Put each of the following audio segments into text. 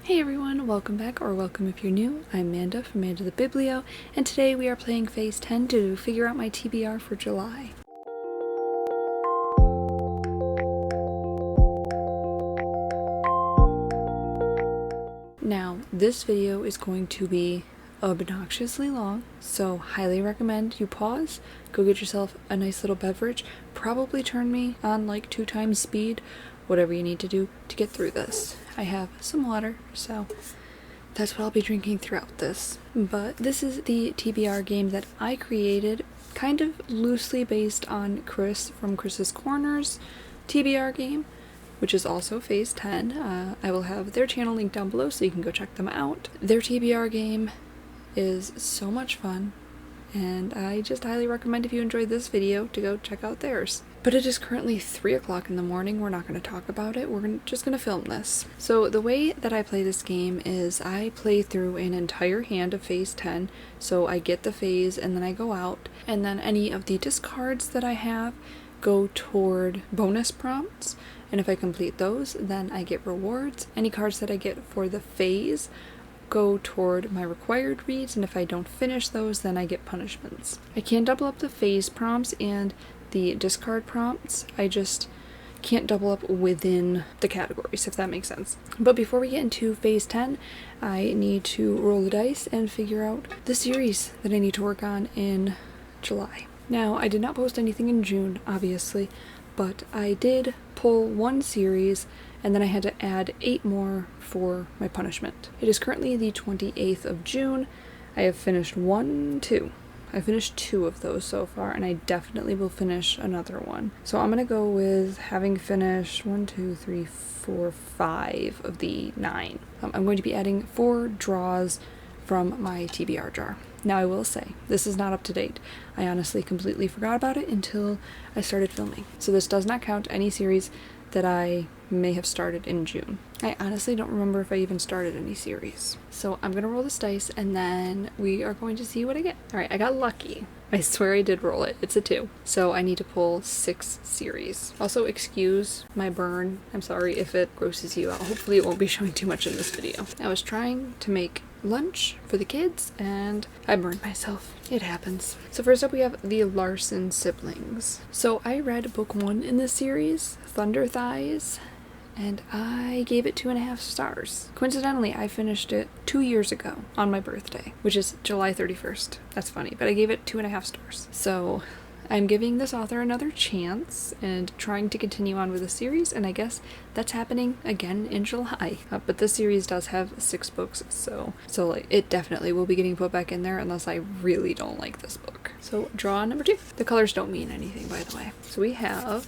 Hey everyone, welcome back, or welcome if you're new. I'm Amanda from Amanda the Biblio, and today we are playing Phase 10 to figure out my TBR for July. Now, this video is going to be obnoxiously long, so highly recommend you pause, go get yourself a nice little beverage, probably turn me on like 2 times speed, whatever you need to do to get through this. I have some water, so that's what I'll be drinking throughout this. But this is the TBR game that I created, kind of loosely based on Chris from Chris's Corners TBR game, which is also Phase 10. I will have their channel linked down below so you can go check them out. Their TBR game is so much fun, and I just highly recommend, if you enjoyed this video, to go check out theirs. But it is currently 3 o'clock in the morning. We're not going to talk about it. We're just going to film this. So the way that I play this game is I play through an entire hand of Phase 10. So I get the phase and then I go out, and then any of the discards that I have go toward bonus prompts. And if I complete those, then I get rewards. Any cards that I get for the phase go toward my required reads, and if I don't finish those, then I get punishments. I can double up the phase prompts and the discard prompts. I just can't double up within the categories, if that makes sense. But before we get into Phase 10, I need to roll the dice and figure out the series that I need to work on in July. Now, I did not post anything in June, obviously, but I did pull 1 series, and then I had to add 8 more for my punishment. It is currently the 28th of June. I have finished 2. I finished 2 of those so far, and I definitely will finish another one. So I'm gonna go with having finished 5 of the 9. I'm going to be adding 4 draws from my TBR jar. Now, I will say, this is not up to date. I honestly completely forgot about it until I started filming. So this does not count any series that I may have started in June. I honestly don't remember if I even started any series. So I'm gonna roll this dice, and then we are going to see what I get. Alright, I got lucky. I swear I did roll it. It's a 2. So I need to pull 6 series. Also, excuse my burn. I'm sorry if it grosses you out. Hopefully it won't be showing too much in this video. I was trying to make lunch for the kids, and I burned myself. It happens. So first up, we have the Larson siblings. So I read book 1 in this series, Thunder Thighs, and I gave it 2.5 stars. Coincidentally, I finished it 2 years ago on my birthday, which is July 31st. That's funny, but I gave it 2.5 stars. So I'm giving this author another chance and trying to continue on with the series, and I guess that's happening again in July. But this series does have 6 books, so like, it definitely will be getting put back in there unless I really don't like this book. So draw number 2. The colors don't mean anything, by the way. So we have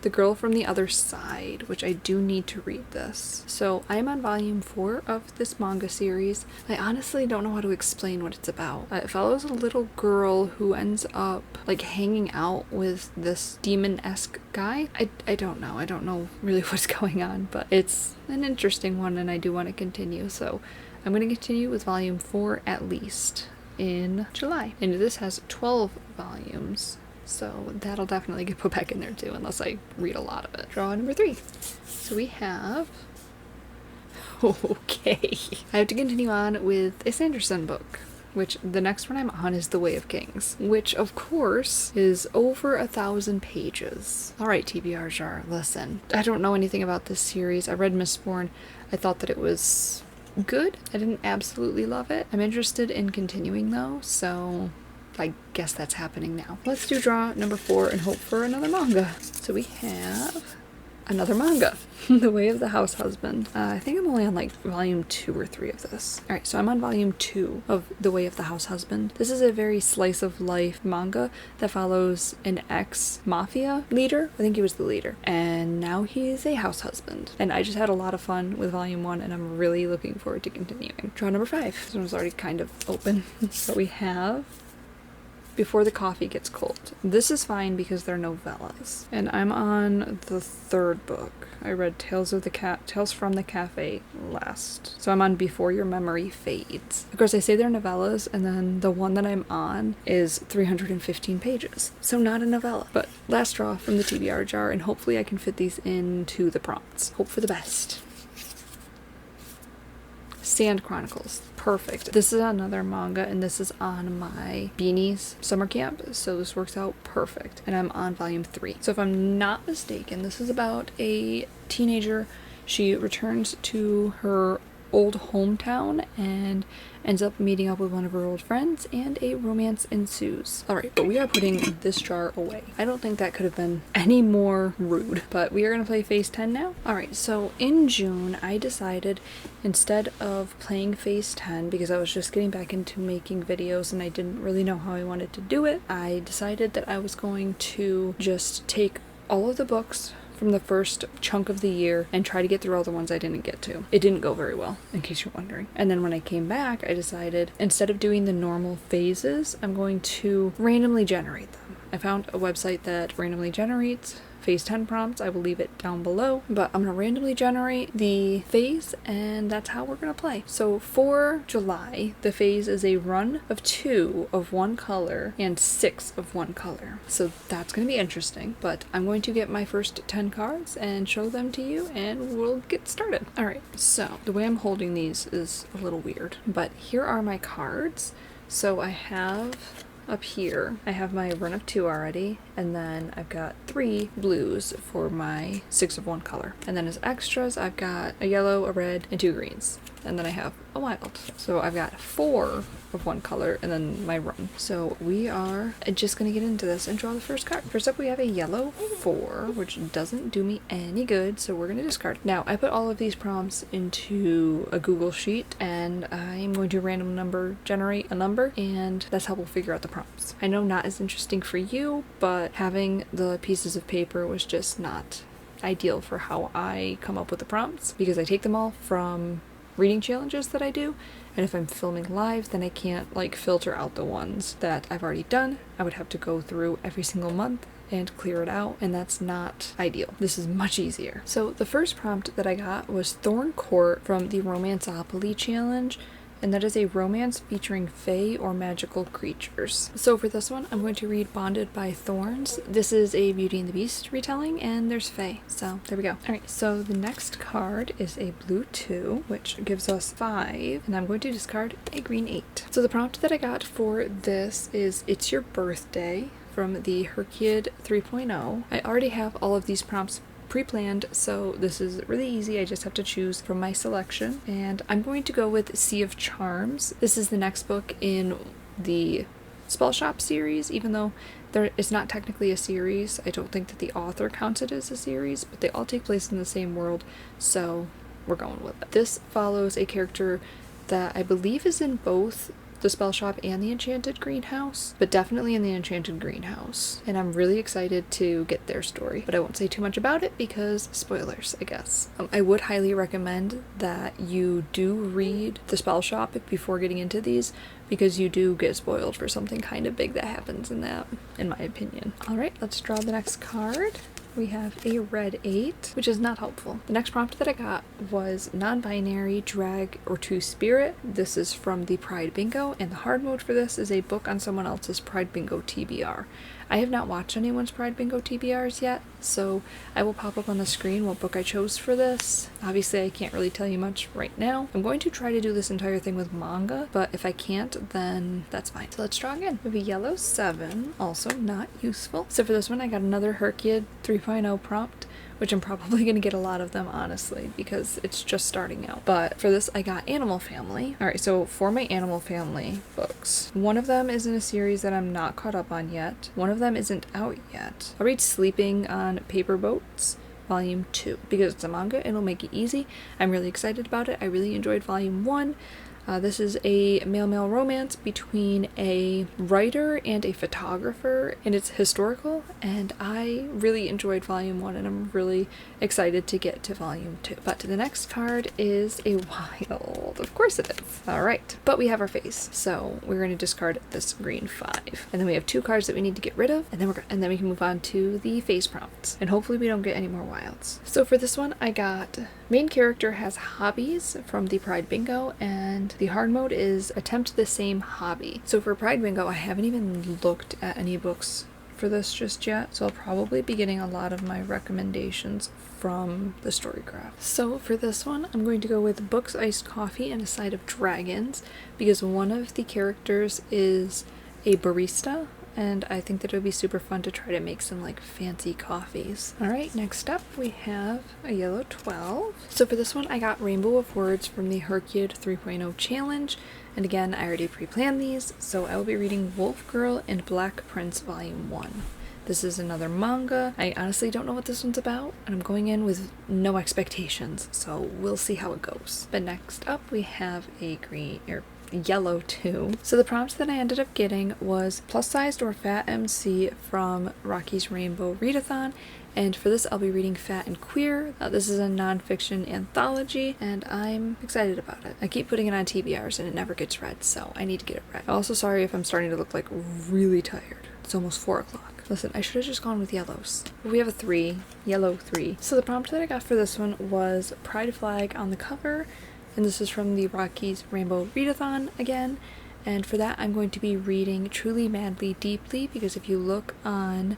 The Girl from the Other Side, which I do need to read this. So I'm on volume 4 of this manga series. I honestly don't know how to explain what it's about. It follows a little girl who ends up like hanging out with this demon-esque guy. I don't know. I don't know really what's going on, but it's an interesting one and I do want to continue. So I'm going to continue with volume 4 at least in July. And this has 12 volumes. So that'll definitely get put back in there too, unless I read a lot of it. Draw number 3. So we have... Okay. I have to continue on with a Sanderson book, which the next one I'm on is The Way of Kings, which of course is over 1,000 pages. Alright, TBR jar, listen. I don't know anything about this series. I read Mistborn. I thought that it was good. I didn't absolutely love it. I'm interested in continuing though, so I guess that's happening now. Let's do draw number 4 and hope for another manga. So we have another manga, The Way of the House Husband. I think I'm only on like volume 2 or 3 of this. Alright, so I'm on volume 2 of The Way of the House Husband. This is a very slice of life manga that follows an ex-mafia leader. I think he was the leader. And now he's a house husband. And I just had a lot of fun with volume 1 and I'm really looking forward to continuing. Draw number 5. This one was already kind of open. But we have Before the Coffee Gets Cold. This is fine because they're novellas. And I'm on the 3rd book. I read Tales from the Cafe last. So I'm on Before Your Memory Fades. Of course, I say they're novellas, and then the one that I'm on is 315 pages. So not a novella. But last draw from the TBR jar, and hopefully I can fit these into the prompts. Hope for the best. Sand Chronicles. Perfect. This is another manga, and this is on my Beanies summer camp, so this works out perfect. And I'm on volume 3. So if I'm not mistaken, this is about a teenager. She returns to her old hometown and ends up meeting up with one of her old friends, and a romance ensues. Alright, but we are putting this jar away. I don't think that could have been any more rude, but we are going to play phase 10 now. Alright, so in June, I decided instead of playing phase 10, because I was just getting back into making videos and I didn't really know how I wanted to do it, I decided that I was going to just take all of the books from the first chunk of the year and try to get through all the ones I didn't get to. It didn't go very well, in case you're wondering. And then when I came back, I decided instead of doing the normal phases, I'm going to randomly generate them. I found a website that randomly generates phase 10 prompts. I will leave it down below, but I'm going to randomly generate the phase, and that's how we're going to play. So for July, the phase is a run of 2 of one color and 6 of one color. So that's going to be interesting, but I'm going to get my first 10 cards and show them to you, and we'll get started. Alright, so the way I'm holding these is a little weird, but here are my cards. So I have up here, I have my run of 2 already, and then I've got 3 blues for my 6 of one color. And then as extras, I've got a yellow, a red, and 2 greens. And then I have a wild. So I've got 4 of one color, and then my run. So we are just gonna get into this and draw the first card. First up, we have a yellow 4, which doesn't do me any good, so we're gonna discard. Now, I put all of these prompts into a Google Sheet, and I'm going to random number generate a number, and that's how we'll figure out the prompts. I know not as interesting for you, but having the pieces of paper was just not ideal for how I come up with the prompts, because I take them all from reading challenges that I do, and if I'm filming live, then I can't like filter out the ones that I've already done. I would have to go through every single month and clear it out, and that's not ideal. This is much easier. So the first prompt that I got was Thorn Court from the Romanceopoly challenge, and that is a romance featuring fae or magical creatures. So for this one, I'm going to read Bonded by Thorns. This is a Beauty and the Beast retelling, and there's fae. So there we go. Alright, so the next card is a blue 2, which gives us 5, and I'm going to discard a green 8. So the prompt that I got for this is It's Your Birthday from the Herkiad 3.0. I already have all of these prompts pre-planned, so this is really easy. I just have to choose from my selection, and I'm going to go with Sea of Charms. This is the next book in the Spell Shop series, even though it's not technically a series. I don't think that the author counts it as a series, but they all take place in the same world, so we're going with it. This follows a character that I believe is in both the Spell Shop and the Enchanted Greenhouse, but definitely in the Enchanted Greenhouse, and I'm really excited to get their story, but I won't say too much about it because spoilers, I guess. I would highly recommend that you do read the Spell Shop before getting into these, because you do get spoiled for something kind of big that happens in that, in my opinion. Alright, let's draw the next card. We have a red 8, which is not helpful. The next prompt that I got was non-binary, drag, or two-spirit. This is from the Pride Bingo, and the hard mode for this is a book on someone else's Pride Bingo TBR. I have not watched anyone's Pride Bingo TBRs yet, so I will pop up on the screen what book I chose for this. Obviously, I can't really tell you much right now. I'm going to try to do this entire thing with manga, but if I can't, then that's fine. So let's draw again. We have a yellow 7, also not useful. So for this one, I got another Herkiad 3.0 prompt, which I'm probably going to get a lot of them, honestly, because it's just starting out. But for this, I got Animal Family. Alright, so for my Animal Family books, one of them is in a series that I'm not caught up on yet. One of them isn't out yet. I'll read Sleeping on Paper Boats, Volume 2, because it's a manga and it'll make it easy. I'm really excited about it. I really enjoyed Volume 1. This is a male-male romance between a writer and a photographer, and it's historical, and I really enjoyed Volume 1, and I'm really excited to get to Volume 2. But the next card is a wild. Of course it is. Alright, but we have our face, so we're going to discard this green 5. And then we have 2 cards that we need to get rid of, and then we can move on to the face prompts. And hopefully we don't get any more wilds. So for this one, I got main character has hobbies from the Pride Bingo, and the hard mode is attempt the same hobby. So for Pride Bingo, I haven't even looked at any books for this just yet, so I'll probably be getting a lot of my recommendations from the Storycraft. So for this one, I'm going to go with Books, Iced Coffee, and a Side of Dragons, because one of the characters is a barista, and I think that it would be super fun to try to make some like fancy coffees. Alright, next up we have a yellow 12. So for this one, I got Rainbow of Words from the Hercule 3.0 challenge. And again, I already pre-planned these, so I will be reading Wolf Girl and Black Prince Volume 1. This is another manga. I honestly don't know what this one's about, and I'm going in with no expectations, so we'll see how it goes. But next up, we have a yellow 2. So the prompt that I ended up getting was plus sized or fat MC from Rocky's Rainbow Readathon. And for this, I'll be reading Fat and Queer. This is a nonfiction anthology, and I'm excited about it. I keep putting it on TBRs, and it never gets read, so I need to get it read. I'm also sorry if I'm starting to look like really tired. It's almost 4 o'clock. Listen, I should have just gone with yellows. We have a 3, yellow 3. So the prompt that I got for this one was Pride Flag on the cover, and this is from the Rocky's Rainbow Readathon again. And for that, I'm going to be reading Truly, Madly, Deeply, because if you look on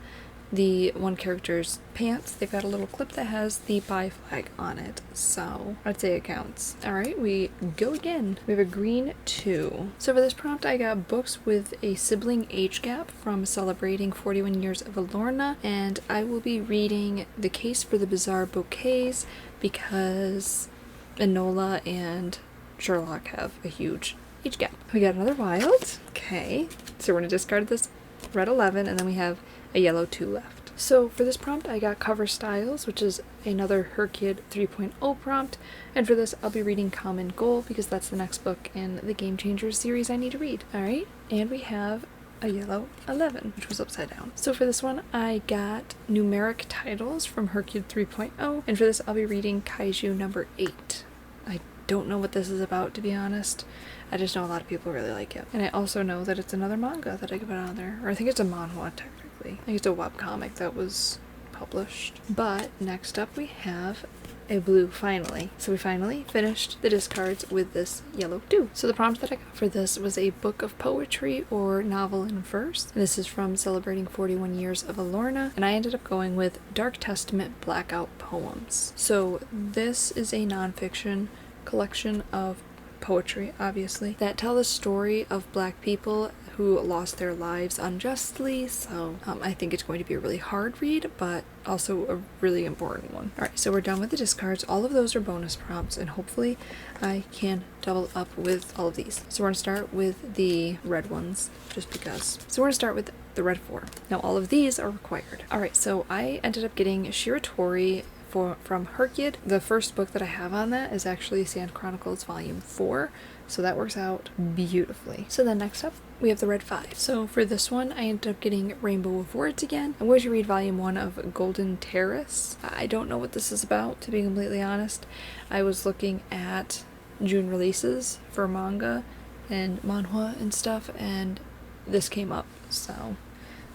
the one character's pants, they've got a little clip that has the bi flag on it, so I'd say it counts. Alright, we go again. We have a green 2. So for this prompt, I got books with a sibling age gap from Celebrating 41 Years of Alorna, and I will be reading The Case for the Bizarre Bouquets because Enola and Sherlock have a huge age gap. We got another wild. Okay, so we're going to discard this red 11, and then we have a yellow 2 left. So for this prompt, I got Cover Styles, which is another Hercule 3.0 prompt, and for this, I'll be reading Common Goal because that's the next book in the Game Changers series I need to read. Alright, and we have a yellow 11, which was upside down. So for this one, I got Numeric Titles from Hercule 3.0, and for this, I'll be reading Kaiju number 8. I don't know what this is about, to be honest. I just know a lot of people really like it. And I also know that it's another manga that I could put on there. Or I think it's a manhwa, technically. I think it's a webcomic that was published. But next up we have a blue, finally. So we finally finished the discards with this yellow 2. So the prompt that I got for this was a book of poetry or novel in verse. And this is from Celebrating 41 Years of Alorna. And I ended up going with Dark Testament Blackout Poems. So this is a nonfiction collection of poetry, obviously, that tell the story of Black people who lost their lives unjustly, so I think it's going to be a really hard read, but also a really important one. Alright, so we're done with the discards. All of those are bonus prompts, and hopefully I can double up with all of these. So we're going to start with the red ones, just because. So we're going to start with the red 4. Now all of these are required. Alright, so I ended up getting Shiratori from Hercule. The first book that I have on that is actually Sand Chronicles Volume 4, so that works out beautifully. So then next up, we have the red 5. So for this one, I ended up getting Rainbow of Words again. I'm going to read Volume 1 of Golden Terrace. I don't know what this is about, to be completely honest. I was looking at June releases for manga and manhwa and stuff, and this came up, so...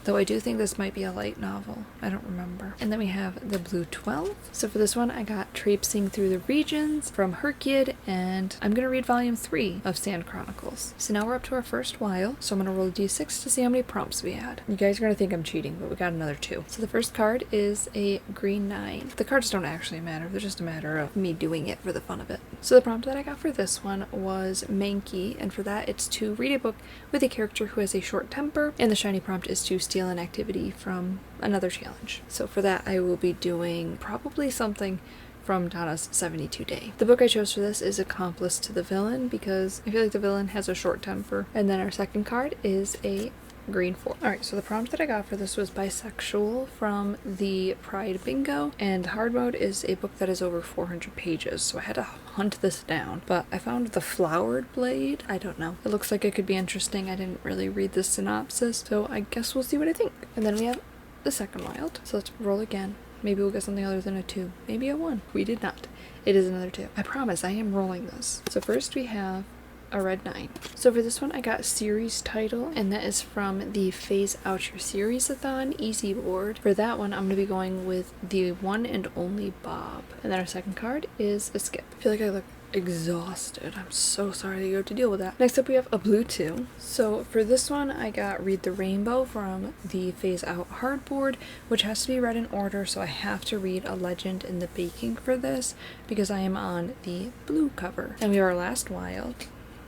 Though I do think this might be a light novel. I don't remember. And then we have the blue 12. So for this one, I got Traipsing Through the Regions from Hercule, and I'm going to read Volume 3 of Sand Chronicles. So now we're up to our first while, so I'm going to roll a d6 to see how many prompts we had. You guys are going to think I'm cheating, but we got another 2. So the first card is a green 9. The cards don't actually matter. They're just a matter of me doing it for the fun of it. So the prompt that I got for this one was Mankey, and for that, it's to read a book with a character who has a short temper, and the shiny prompt is to steal an activity from another challenge. So for that, I will be doing probably something from Donna's 72 Day. The book I chose for this is Accomplice to the Villain because I feel like the villain has a short temper. And then our second card is a green 4. Alright, so the prompt that I got for this was Bisexual from the Pride Bingo, and Hard Mode is a book that is over 400 pages, so I had to hunt this down. But I found The Flowered Blade. I don't know. It looks like it could be interesting. I didn't really read the synopsis, so I guess we'll see what I think. And then we have the second wild. So let's roll again. Maybe we'll get something other than a 2. Maybe a 1. We did not. It is another 2. I promise I am rolling this. So first we have a red 9. So for this one, I got series title, and that is from the Phase Out Your Series-a-thon Easy Board. For that one, I'm going to be going with the one and only Bob. And then our second card is a skip. I feel like I look exhausted. I'm so sorry that you have to deal with that. Next up we have a blue 2. So for this one I got Read the Rainbow from the Phase Out hardboard, which has to be read in order, so I have to read A Legend in the Baking for this because I am on the blue cover. And we are last wild,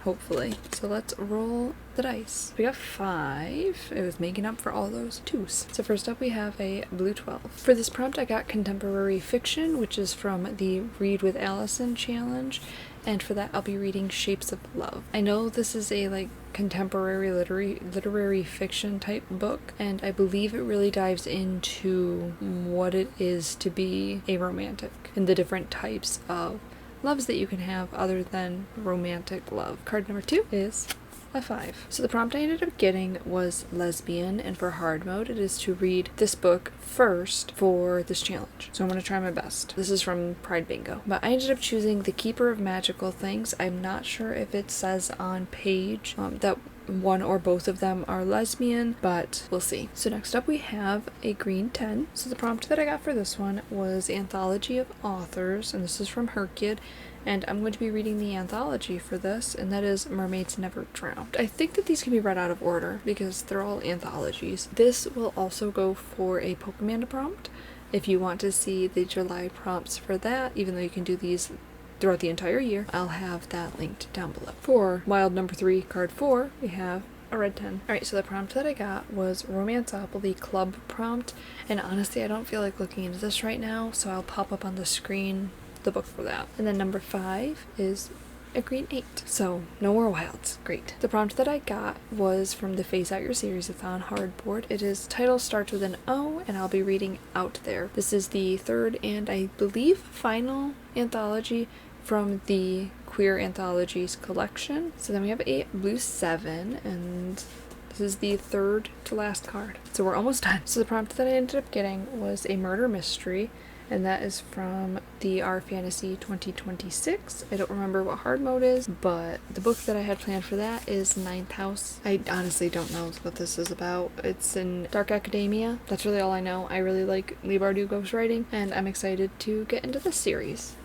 hopefully. So let's roll the dice. We got 5. It was making up for all those 2s. So first up we have a blue 12. For this prompt I got contemporary fiction, which is from the Read with Allison challenge, and for that I'll be reading Shapes of Love. I know this is a like contemporary literary fiction type book, and I believe it really dives into what it is to be a romantic and the different types of loves that you can have other than romantic love. Card number 2 is a 5. So the prompt I ended up getting was lesbian, and for hard mode it is to read this book first for this challenge. So I'm going to try my best. This is from Pride Bingo. But I ended up choosing The Keeper of Magical Things. I'm not sure if it says on page that one or both of them are lesbian, but we'll see. So next up we have a green 10. So the prompt that I got for this one was Anthology of Authors, and this is from Hercule, and I'm going to be reading the anthology for this, and that is Mermaids Never Drowned. I think that these can be read out of order because they're all anthologies. This will also go for a Pokemon prompt if you want to see the July prompts for that, even though you can do these throughout the entire year. I'll have that linked down below. For wild number 3, card 4, we have a red 10. Alright, so the prompt that I got was Romanceopoly Club prompt, and honestly I don't feel like looking into this right now, so I'll pop up on the screen the book for that. And then number 5 is a green 8. So no more wilds. Great. The prompt that I got was from the Phase Out Your Series. It's on hardboard. It is title starts with an O, and I'll be reading Out There. This is the 3rd and I believe final anthology from the Queer Anthologies collection. So then we have a blue 7, and this is the 3rd to last card. So we're almost done. So the prompt that I ended up getting was a murder mystery, and that is from the Our Fantasy 2026. I don't remember what hard mode is, but the book that I had planned for that is Ninth House. I honestly don't know what this is about. It's in Dark Academia. That's really all I know. I really like Leigh Bardugo ghostwriting, and I'm excited to get into this series,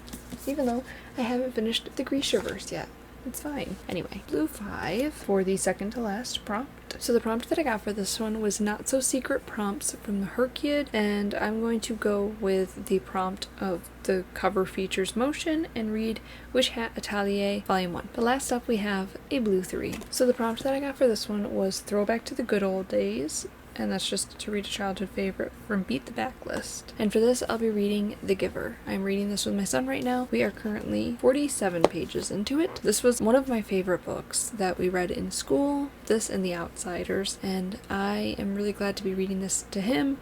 even though I haven't finished the Grishaverse yet. It's fine. Anyway, blue 5 for the second to last prompt. So the prompt that I got for this one was Not So Secret Prompts from the Hercule, and I'm going to go with the prompt of the cover features motion and read Wish Hat Atelier Volume 1. But last up we have a blue 3. So the prompt that I got for this one was Throwback to the Good Old Days, and that's just to read a childhood favorite from Beat the Backlist. And for this, I'll be reading The Giver. I'm reading this with my son right now. We are currently 47 pages into it. This was one of my favorite books that we read in school, this and The Outsiders, and I am really glad to be reading this to him.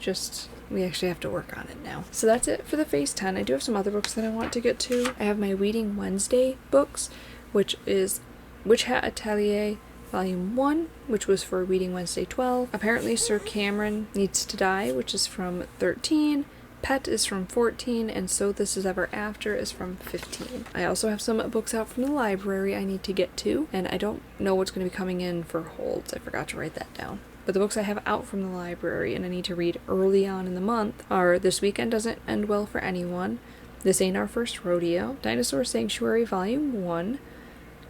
We actually have to work on it now. So that's it for the Phase 10. I do have some other books that I want to get to. I have my Weeding Wednesday books, which is Witch Hat Atelier Volume 1, which was for Reading Wednesday 12. Apparently Sir Cameron Needs to Die, which is from 13. Pet is from 14, and So This Is Ever After is from 15. I also have some books out from the library I need to get to, and I don't know what's going to be coming in for holds. I forgot to write that down. But the books I have out from the library and I need to read early on in the month are This Weekend Doesn't End Well for Anyone, This Ain't Our First Rodeo, Dinosaur Sanctuary Volume 1,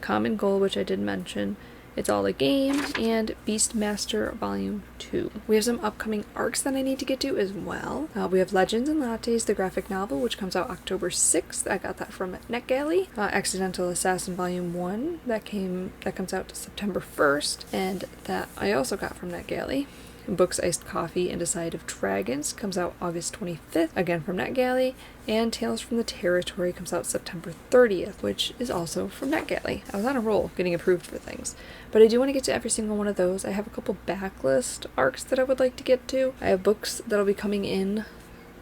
Common Goal, which I did mention, It's All a Game, and Beastmaster Volume 2. We have some upcoming arcs that I need to get to as well. We have Legends and Lattes, the graphic novel, which comes out October 6th. I got that from NetGalley. Accidental Assassin Volume 1, that comes out September 1st, and that I also got from NetGalley. Books Iced Coffee and A Side of Dragons comes out August 25th, again from NetGalley, and Tales from the Territory comes out September 30th, which is also from NetGalley. I was on a roll getting approved for things, but I do want to get to every single one of those. I have a couple backlist arcs that I would like to get to. I have books that'll be coming in.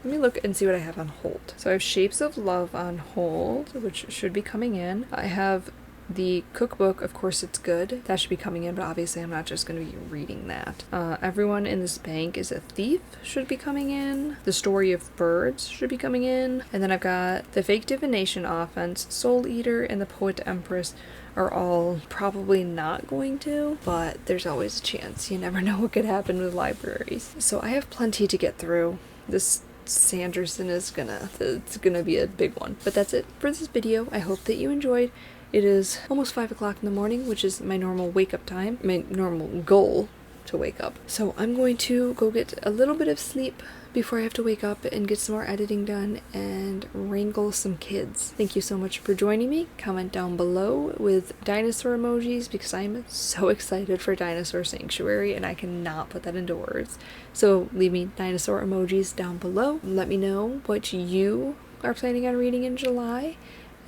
Let me look and see what I have on hold. So I have Shapes of Love on hold, which should be coming in. I have the cookbook, Of Course It's Good. That should be coming in, but obviously I'm not just going to be reading that. Everyone in This Bank is a Thief should be coming in. The Story of Birds should be coming in. And then I've got The Fake Divination Offense, Soul Eater, and The Poet Empress are all probably not going to, but there's always a chance. You never know what could happen with libraries. So I have plenty to get through. This Sanderson is it's gonna be a big one. But that's it for this video. I hope that you enjoyed. It is almost 5 o'clock in the morning, which is my normal wake up time, my normal goal to wake up. So I'm going to go get a little bit of sleep before I have to wake up and get some more editing done and wrangle some kids. Thank you so much for joining me. Comment down below with dinosaur emojis because I'm so excited for Dinosaur Sanctuary and I cannot put that into words. So leave me dinosaur emojis down below. Let me know what you are planning on reading in July.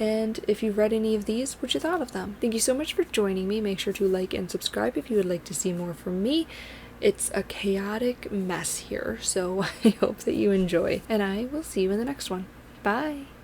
And if you've read any of these, what you thought of them. Thank you so much for joining me. Make sure to like and subscribe if you would like to see more from me. It's a chaotic mess here, so I hope that you enjoy. And I will see you in the next one. Bye!